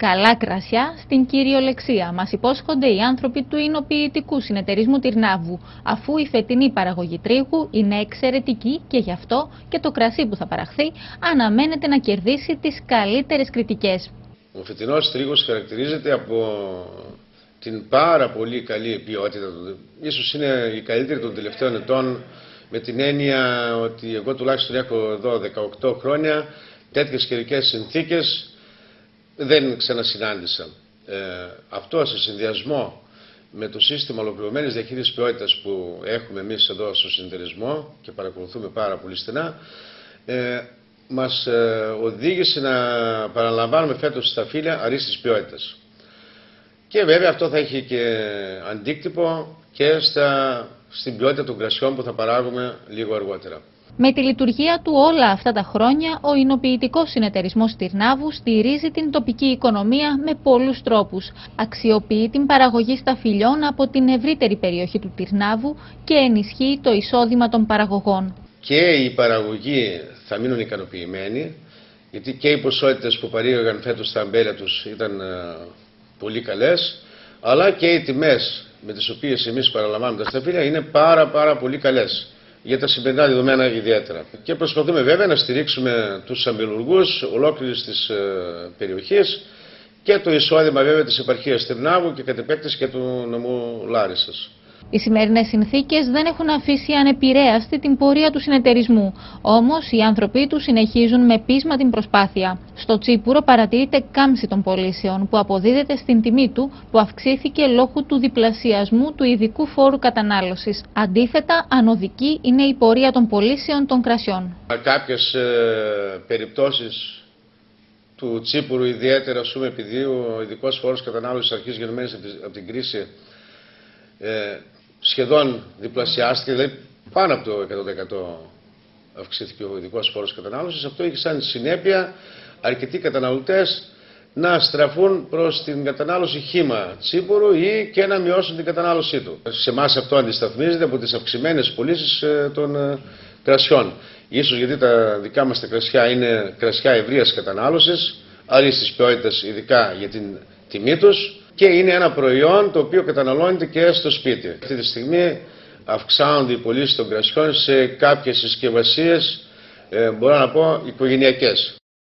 Καλά κρασιά στην κυριολεξία μας υπόσχονται οι άνθρωποι του Εινοποιητικού Συνεταιρισμού Τυρνάβου, αφού η φετινή παραγωγή τρίγου είναι εξαιρετική και γι' αυτό και το κρασί που θα παραχθεί αναμένεται να κερδίσει τις καλύτερες κριτικές. Ο φετινός τρίγος χαρακτηρίζεται από την πάρα πολύ καλή ποιότητα του. Ίσως είναι η καλύτερη των τελευταίων ετών, με την έννοια ότι εγώ τουλάχιστον έχω εδώ 18 χρόνια, τέτοιες καιρικές συνθήκες δεν ξανασυνάντησα. Αυτό σε συνδυασμό με το σύστημα ολοκληρωμένης διαχείρισης ποιότητας που έχουμε εμείς εδώ στο συνεταιρισμό και παρακολουθούμε πάρα πολύ στενά, μας οδήγησε να παραλαμβάνουμε φέτος στα φύλλα αρίστης ποιότητας. Και βέβαια αυτό θα έχει και αντίκτυπο και στην ποιότητα των κρασιών που θα παράγουμε λίγο αργότερα. Με τη λειτουργία του όλα αυτά τα χρόνια, ο Εινοποιητικός Συνεταιρισμός Τυρνάβου στηρίζει την τοπική οικονομία με πολλούς τρόπους. Αξιοποιεί την παραγωγή σταφυλιών από την ευρύτερη περιοχή του Τυρνάβου και ενισχύει το εισόδημα των παραγωγών. Και οι παραγωγοί θα μείνουν ικανοποιημένοι, γιατί και οι ποσότητες που παρήγαγαν φέτος στα αμπέλια τους ήταν πολύ καλές, αλλά και οι τιμές με τις οποίες εμείς παραλαμβάνουμε τα σταφύλια είναι πάρα πολύ καλές, για τα σημερινά δεδομένα ιδιαίτερα. Και προσπαθούμε βέβαια να στηρίξουμε τους αμπελουργούς ολόκληρης της περιοχής και το εισόδημα βέβαια της επαρχίας Τυρνάβου και κατ' επέκταση και του νομού Λάρισσας. Οι σημερινές συνθήκες δεν έχουν αφήσει ανεπηρέαστη την πορεία του συνεταιρισμού. Όμως οι άνθρωποι του συνεχίζουν με πείσμα την προσπάθεια. Στο Τσίπουρο παρατηρείται κάμψη των πωλήσεων που αποδίδεται στην τιμή του που αυξήθηκε λόγω του διπλασιασμού του ειδικού φόρου κατανάλωσης. Αντίθετα, ανωδική είναι η πορεία των πωλήσεων των κρασιών. Κάποιες περιπτώσεις του Τσίπουρου, ιδιαίτερα επειδή ο ειδικός φόρος κατανάλωσης αρχής γενομένης από την κρίση σχεδόν διπλασιάστηκε, δηλαδή πάνω από το 100% αυξήθηκε ο ειδικός φόρος κατανάλωσης. Αυτό έχει σαν συνέπεια αρκετοί καταναλωτές να στραφούν προς την κατανάλωση χύμα τσίπουρου ή και να μειώσουν την κατανάλωσή του. Σε εμάς αυτό αντισταθμίζεται από τις αυξημένες πωλήσεις των κρασιών. Ίσως γιατί τα δικά μας τα κρασιά είναι κρασιά ευρείας κατανάλωσης, αρίστης ποιότητας ειδικά για την τιμή τους, και είναι ένα προϊόν το οποίο καταναλώνεται και στο σπίτι. Αυτή τη στιγμή αυξάνονται οι πωλήσεις των κρασιών σε κάποιες συσκευασίες, μπορώ να πω, οικογενειακές.